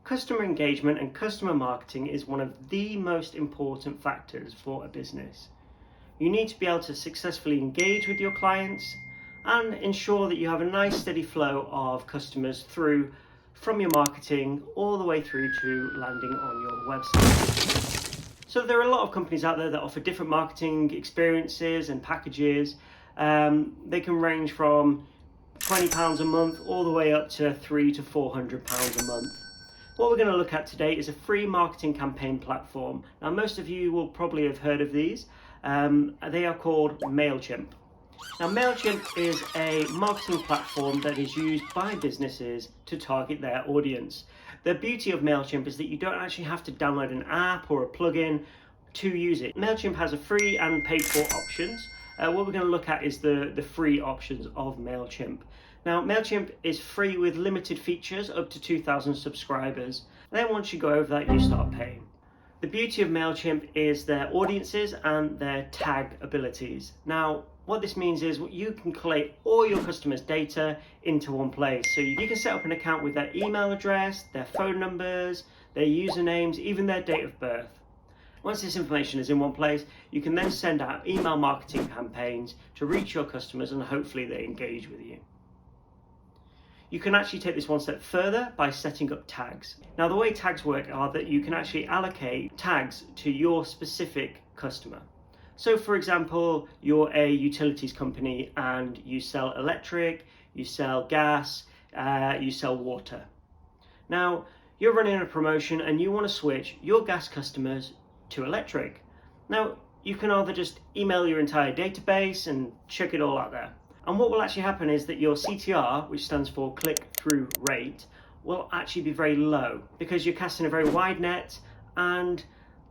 Customer engagement and customer marketing is one of the most important factors for a business. You need to be able to successfully engage with your clients and ensure that you have a nice steady flow of customers through from your marketing all the way through to landing on your website. So there are a lot of companies out there that offer different marketing experiences and packages. They can range from £20 a month all the way up to £300 to £400 a month. What we're going to look at today is a free marketing campaign platform. Now, most of you will probably have heard of these. They are called Mailchimp. Now, Mailchimp is a marketing platform that is used by businesses to target their audience. The beauty of Mailchimp is that you don't actually have to download an app or a plugin to use it. Mailchimp has a free and paid for options. What we're going to look at is the free options of Mailchimp. Now, Mailchimp is free with limited features up to 2,000 subscribers. Then once you go over that, you start paying. The beauty of Mailchimp is their audiences and their tag abilities. Now, what this means is you can collate all your customers' data into one place. So you can set up an account with their email address, their phone numbers, their usernames, even their date of birth. Once this information is in one place, you can then send out email marketing campaigns to reach your customers, and hopefully they engage with you. You can actually take this one step further by setting up tags. Now, the way tags work are that you can actually allocate tags to your specific customer. So for example, you're a utilities company and you sell electric, you sell gas, you sell water. Now, you're running a promotion and you want to switch your gas customers to electric. Now, you can either just email your entire database and check it all out there. And what will actually happen is that your CTR, which stands for click-through rate, will actually be very low because you're casting a very wide net, and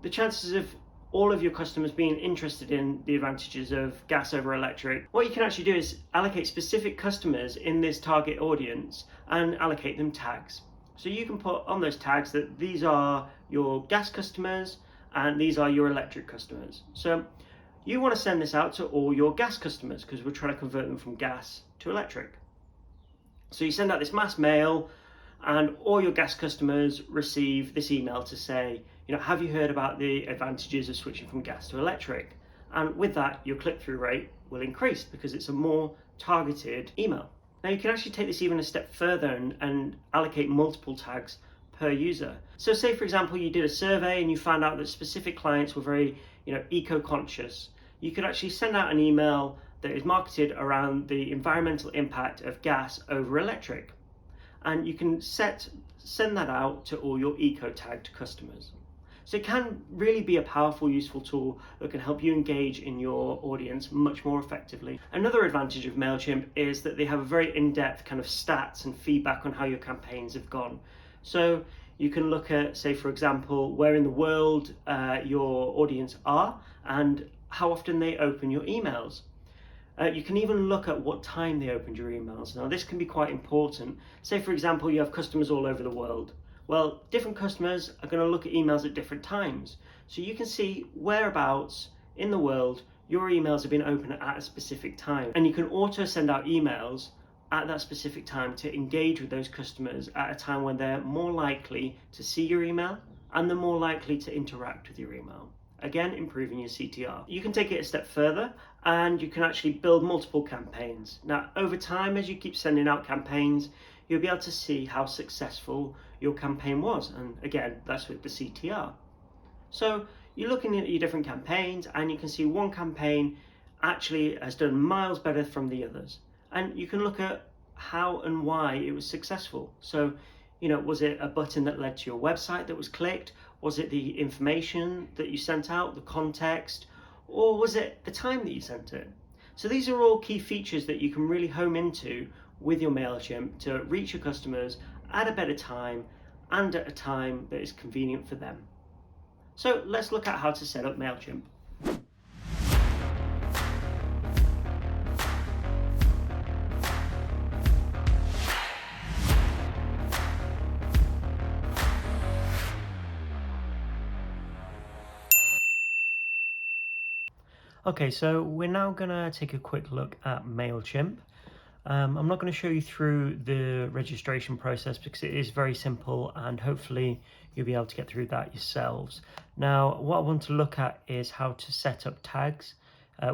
the chances of all of your customers being interested in the advantages of gas over electric, what you can actually do is allocate specific customers in this target audience and allocate them tags. So you can put on those tags that these are your gas customers and these are your electric customers. So you want to send this out to all your gas customers because we're trying to convert them from gas to electric. So you send out this mass mail and all your gas customers receive this email to say, have you heard about the advantages of switching from gas to electric? And with that, your click-through rate will increase because it's a more targeted email. Now, you can actually take this even a step further and allocate multiple tags per user. So say, for example, you did a survey and you found out that specific clients were very eco-conscious. You could actually send out an email that is marketed around the environmental impact of gas over electric. And you can send that out to all your eco-tagged customers. So it can really be a powerful, useful tool that can help you engage in your audience much more effectively. Another advantage of Mailchimp is that they have a very in-depth kind of stats and feedback on how your campaigns have gone. So you can look at, say, for example, where in the world your audience are and how often they open your emails. You can even look at what time they opened your emails. Now, this can be quite important. Say, for example, you have customers all over the world. Well, different customers are going to look at emails at different times. So you can see whereabouts in the world your emails have been opened at a specific time. And you can auto send out emails at that specific time to engage with those customers at a time when they're more likely to see your email and they're more likely to interact with your email. Again, improving your CTR. You can take it a step further and you can actually build multiple campaigns. Now, over time, as you keep sending out campaigns, you'll be able to see how successful your campaign was. And again, that's with the CTR. So you're looking at your different campaigns and you can see one campaign actually has done miles better from the others. And you can look at how and why it was successful. So, was it a button that led to your website that was clicked? Was it the information that you sent out, the context? Or was it the time that you sent it? So these are all key features that you can really home into with your Mailchimp to reach your customers at a better time and at a time that is convenient for them. So let's look at how to set up Mailchimp. Okay, so we're now going to take a quick look at Mailchimp. I'm not going to show you through the registration process because it is very simple, and hopefully you'll be able to get through that yourselves. Now, what I want to look at is how to set up tags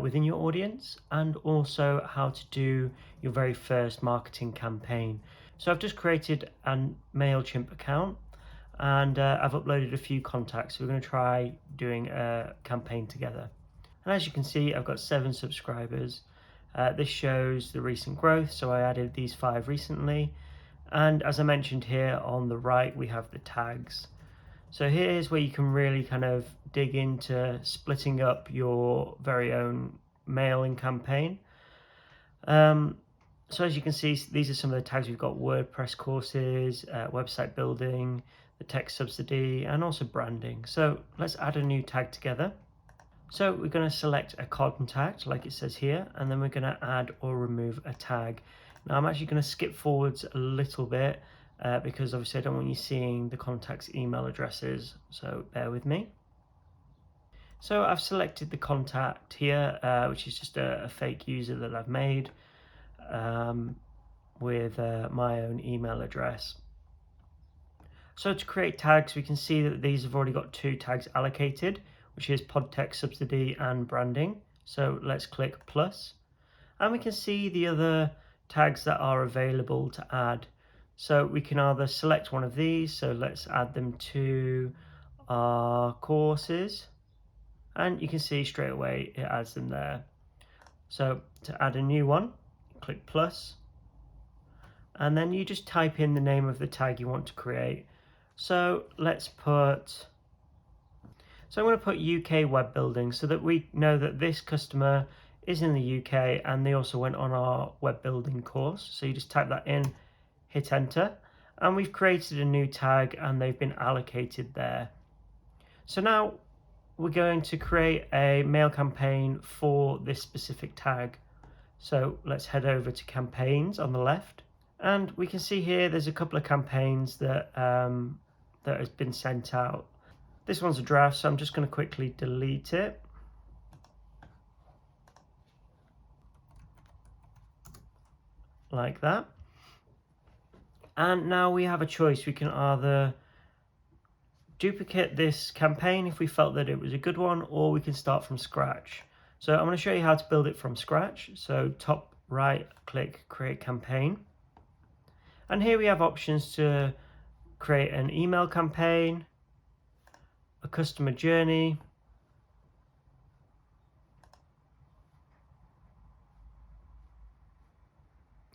within your audience, and also how to do your very first marketing campaign. So I've just created a Mailchimp account, and I've uploaded a few contacts. So we're going to try doing a campaign together. And as you can see, I've got 7 subscribers. This shows the recent growth, so I added these 5 recently. And as I mentioned here on the right, we have the tags. So here's where you can really kind of dig into splitting up your very own mailing campaign. So as you can see, these are some of the tags. We've got WordPress courses, website building, the tech subsidy, and also branding. So let's add a new tag together. So we're going to select a contact like it says here, and then we're going to add or remove a tag. Now I'm actually going to skip forwards a little bit because obviously I don't want you seeing the contact's email addresses, so bear with me. So I've selected the contact here, which is just a fake user that I've made with my own email address. So to create tags, we can see that these have already got 2 tags allocated, which is PODTech subsidy and branding. So let's click plus, and we can see the other tags that are available to add. So we can either select one of these, so let's add them to our courses, and you can see straight away it adds them there. So to add a new one, click plus, and then you just type in the name of the tag you want to create. So let's put, so I'm going to put UK web building so that we know that this customer is in the UK and they also went on our web building course. So you just type that in, hit enter, and we've created a new tag and they've been allocated there. So now we're going to create a mail campaign for this specific tag. So let's head over to campaigns on the left, and we can see here there's a couple of campaigns that that has been sent out. This one's a draft, so I'm just going to quickly delete it. Like that. And now we have a choice. We can either duplicate this campaign if we felt that it was a good one, or we can start from scratch. So I'm going to show you how to build it from scratch. So top right, click create campaign. And here we have options to create an email campaign, a customer journey,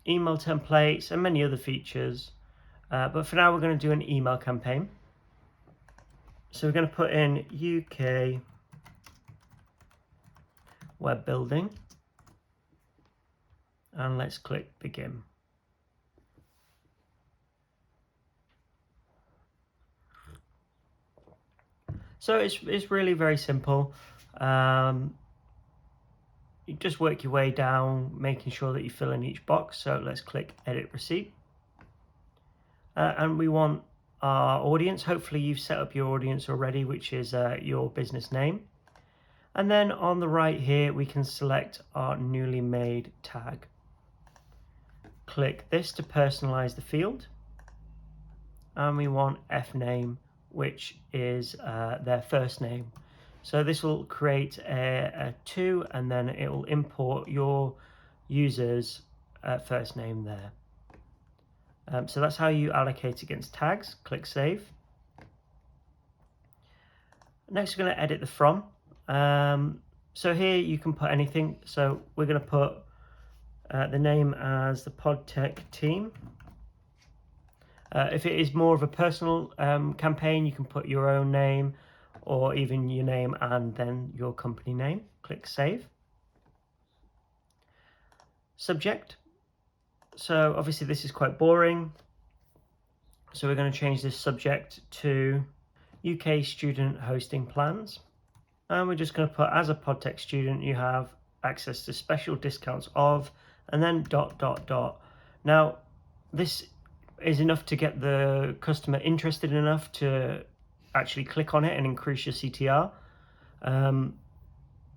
email templates, and many other features. But for now, we're going to do an email campaign. So we're going to put in UK web building, and let's click begin. So it's really very simple. You just work your way down, making sure that you fill in each box. So let's click edit receipt. And we want our audience. Hopefully you've set up your audience already, which is your business name. And then on the right here, we can select our newly made tag. Click this to personalize the field. And we want F name, which is their first name. So this will create a 2, and then it will import your user's first name there. So that's how you allocate against tags. Click save. Next, we're going to edit the from. So here you can put anything. So we're going to put the name as the PODTech team. If it is more of a personal campaign, you can put your own name, or even your name and then your company name. Click save. Subject. So obviously this is quite boring. So we're going to change this subject to UK student hosting plans. And we're just going to put, as a PODTech student, you have access to special discounts of, and then ... Now, this is enough to get the customer interested enough to actually click on it and increase your CTR,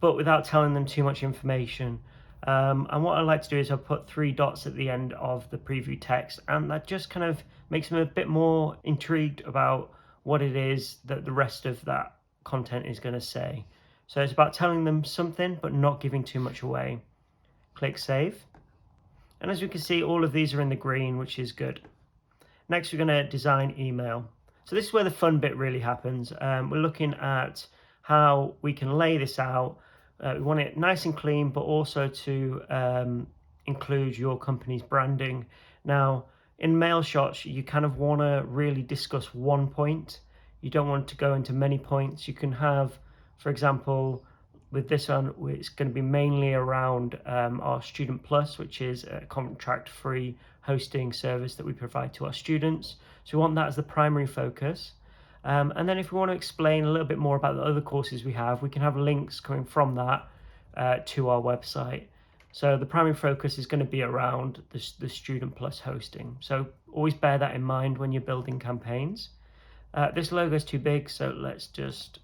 but without telling them too much information. And what I like to do is I put 3 dots at the end of the preview text, and that just kind of makes them a bit more intrigued about what it is that the rest of that content is going to say. So it's about telling them something but not giving too much away. Click save. And as we can see, all of these are in the green, which is good. Next, we're going to design email. So this is where the fun bit really happens. We're looking at how we can lay this out. We want it nice and clean, but also to include your company's branding. Now, in mail shots, you kind of want to really discuss one point. You don't want to go into many points. You can have, for example, with this one, it's going to be mainly around our Student Plus, which is a contract-free hosting service that we provide to our students. So we want that as the primary focus. And then if we want to explain a little bit more about the other courses we can have links coming from that to our website. So the primary focus is going to be around the Student Plus hosting. So always bear that in mind when you're building campaigns. This logo is too big, so let's just...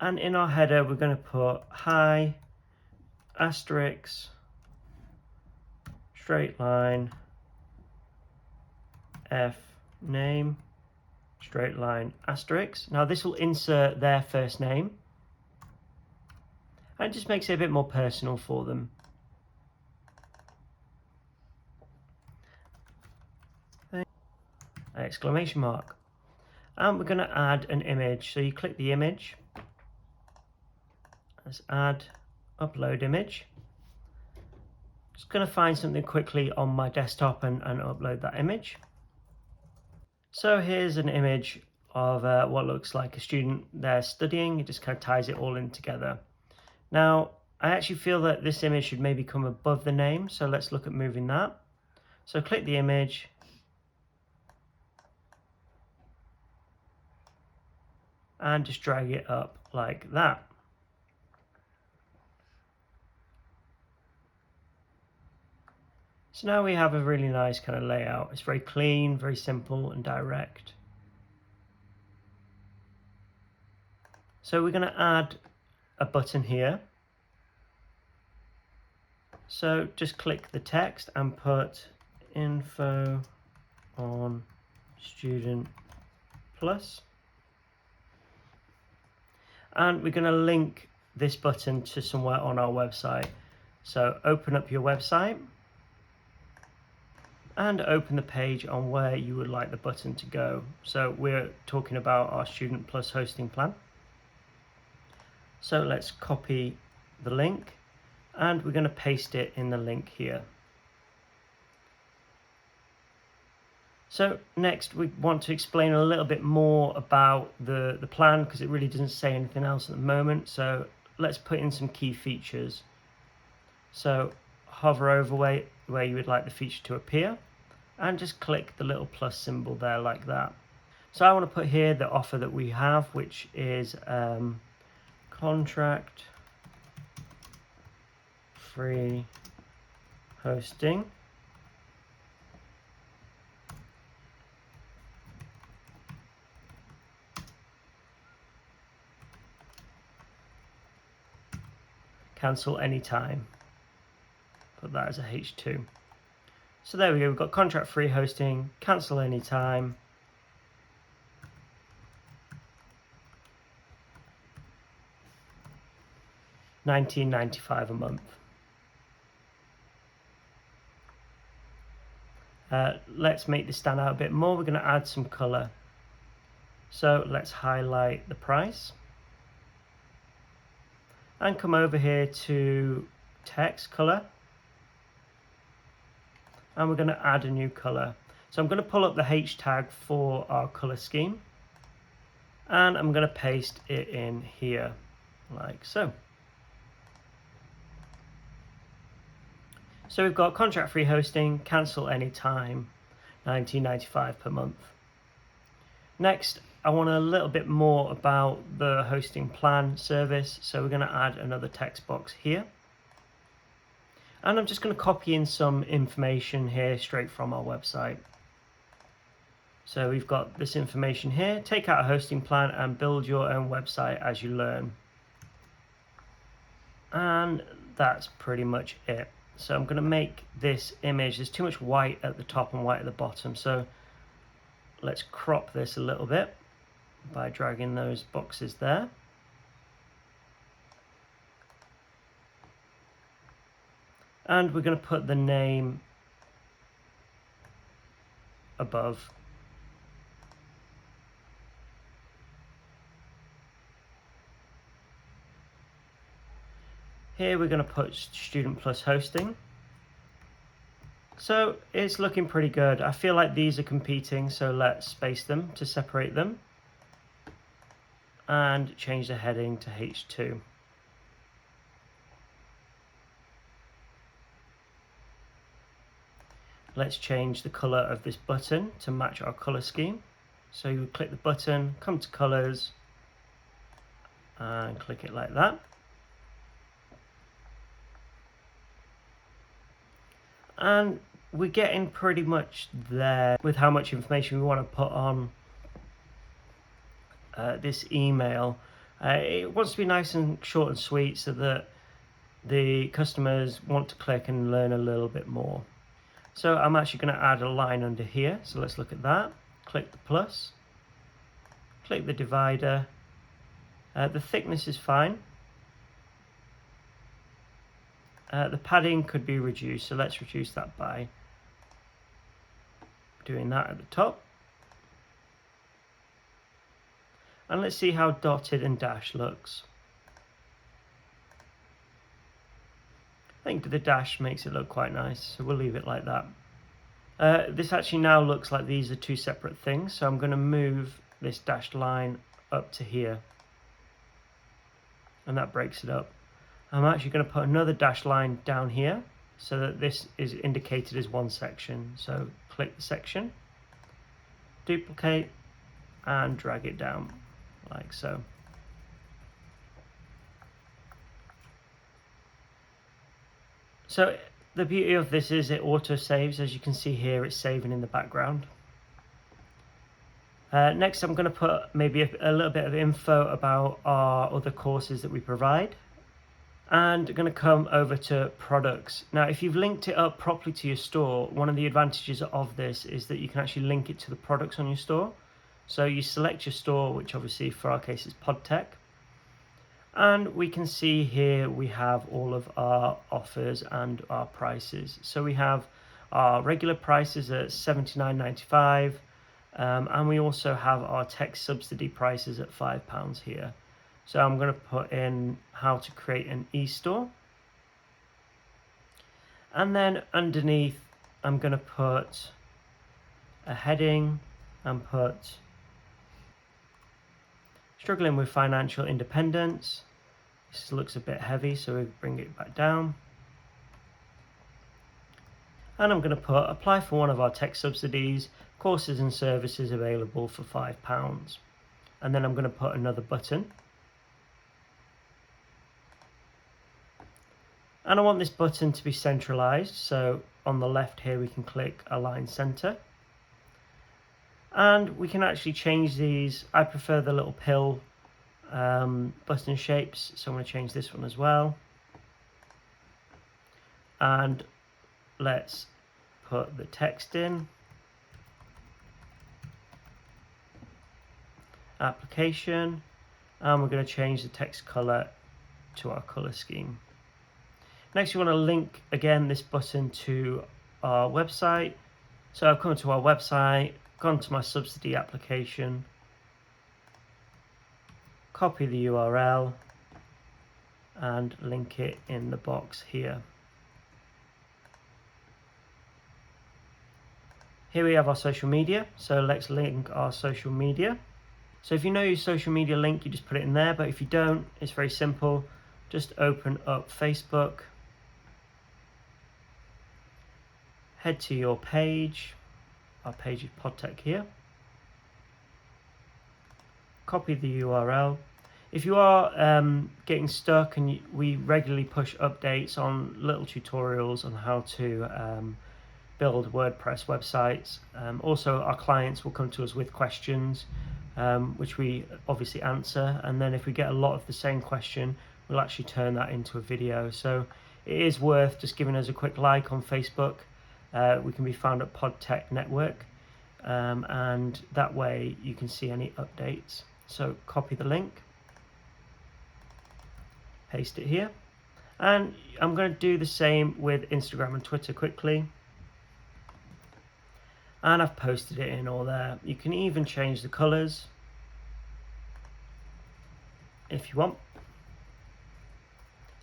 And in our header, we're going to put hi, asterisk, straight line, F name, straight line, asterisk. Now this will insert their first name, and it just makes it a bit more personal for them. Exclamation mark. And we're going to add an image. So you click the image. Let's add upload image. Just going to find something quickly on my desktop and upload that image. So here's an image of what looks like a student there studying. It just kind of ties it all in together. Now, I actually feel that this image should maybe come above the name. So let's look at moving that. So click the image. And just drag it up like that. So now we have a really nice kind of layout. It's very clean, very simple and direct. So we're going to add a button here. So just click the text and put info on Student Plus. And we're going to link this button to somewhere on our website. So open up your website and open the page on where you would like the button to go. So we're talking about our Student Plus hosting plan. So let's copy the link and we're going to paste it in the link here. So next we want to explain a little bit more about the plan, because it really doesn't say anything else at the moment. So let's put in some key features. So hover over where you would like the feature to appear and just click the little plus symbol there like that. So I want to put here the offer that we have, which is contract free hosting. Cancel anytime. Put that as a H2. So there we go, we've got contract free hosting, cancel anytime. $19.95 a month. Let's make this stand out a bit more. We're going to add some color. So let's highlight the price. And come over here to text color. And we're going to add a new color. So I'm going to pull up the H tag for our color scheme. And I'm going to paste it in here, like so. So we've got contract free hosting, cancel anytime, $19.95 per month. Next, I want a little bit more about the hosting plan service. So we're going to add another text box here. And I'm just going to copy in some information here straight from our website. So we've got this information here. Take out a hosting plan and build your own website as you learn. And that's pretty much it. So I'm going to make this image, there's too much white at the top and white at the bottom, so let's crop this a little bit by dragging those boxes there. And we're going to put the name above. Here we're going to put Student Plus Hosting. So it's looking pretty good. I feel like these are competing, so let's space them to separate them. And change the heading to H2. Let's change the color of this button to match our color scheme. So you click the button, come to colors, and click it like that. And we're getting pretty much there with how much information we want to put on this email. It wants to be nice and short and sweet so that the customers want to click and learn a little bit more. So I'm actually going to add a line under here. So let's look at that. Click the plus, click the divider. The thickness is fine. The padding could be reduced, so let's reduce that by doing that at the top. And let's see how dotted and dashed looks. I think the dash makes it look quite nice, so we'll leave it like that. This actually now looks like these are two separate things, so I'm going to move this dashed line up to here. And that breaks it up. I'm actually going to put another dashed line down here so that this is indicated as one section. So click the section, duplicate, and drag it down like so. So the beauty of this is it auto saves. As you can see here, it's saving in the background. Next, I'm going to put maybe a little bit of info about our other courses that we provide. And going to come over to products. Now, if you've linked it up properly to your store, one of the advantages of this is that you can actually link it to the products on your store. So you select your store, which obviously for our case is PODTech. And we can see here we have all of our offers and our prices. So we have our regular prices at $79.95, and we also have our tech subsidy prices at £5 here. So I'm going to put in how to create an e-store. And then underneath, I'm going to put a heading and put struggling with financial independence. This looks a bit heavy, so we bring it back down. And I'm going to put apply for one of our tech subsidies, courses and services available for £5. And then I'm going to put another button. And I want this button to be centralized, so on the left here we can click Align Center. And we can actually change these. I prefer the little pill button shapes, so I'm going to change this one as well. And let's put the text in. Application. And we're going to change the text color to our color scheme. Next, you want to link, again, this button to our website. So I've come to our website, gone to my subsidy application, copy the URL, and link it in the box here. Here we have our social media, so let's link our social media. So if you know your social media link, you just put it in there, but if you don't, it's very simple. Just open up Facebook. Head to your page. Our page is PODTech here. Copy the URL. If you are getting stuck, and we regularly push updates on little tutorials on how to build WordPress websites. Also, our clients will come to us with questions, which we obviously answer, and then if we get a lot of the same question, we'll actually turn that into a video. So it is worth just giving us a quick like on Facebook. We can be found at PODTech Network, and that way you can see any updates. So copy the link, paste it here, and I'm going to do the same with Instagram and Twitter quickly. And I've posted it in all there. You can even change the colors if you want.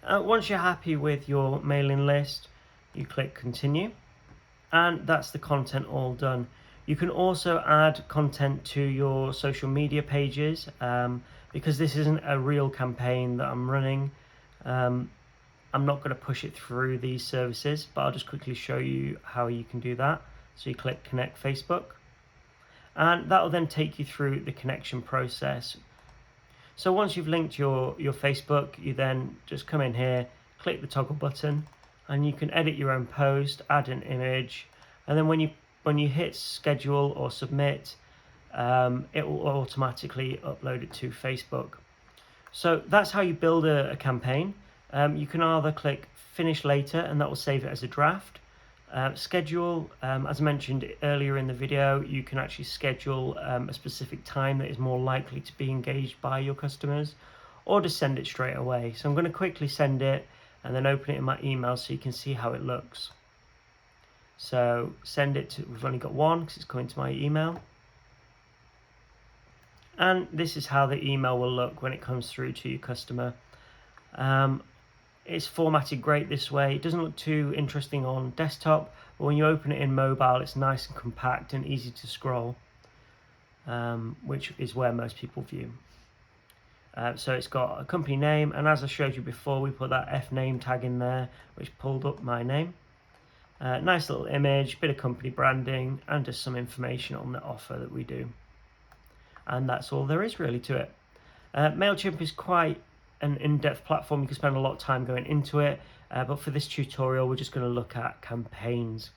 Once you're happy with your mailing list, you click continue, and that's the content all done. You can also add content to your social media pages, because this isn't a real campaign that I'm running. I'm not going to push it through these services, but I'll just quickly show you how you can do that. So you click connect Facebook, and that will then take you through the connection process. So once you've linked your Facebook, you then just come in here, click the toggle button, and you can edit your own post, add an image, and then when you hit schedule or submit, it will automatically upload it to Facebook. So that's how you build a campaign. You can either click finish later, and that will save it as a draft. Schedule, as I mentioned earlier in the video, you can actually schedule a specific time that is more likely to be engaged by your customers, or just send it straight away. So I'm going to quickly send it and then open it in my email so you can see how it looks. So send it to, we've only got one because it's coming to my email. And this is how the email will look when it comes through to your customer. It's formatted great this way. It doesn't look too interesting on desktop, but when you open it in mobile, it's nice and compact and easy to scroll, which is where most people view. So it's got a company name, and as I showed you before, we put that F name tag in there, which pulled up my name. Nice little image, bit of company branding, and just some information on the offer that we do. And that's all there is really to it. Mailchimp is quite an in-depth platform. You can spend a lot of time going into it, but for this tutorial we're just going to look at campaigns.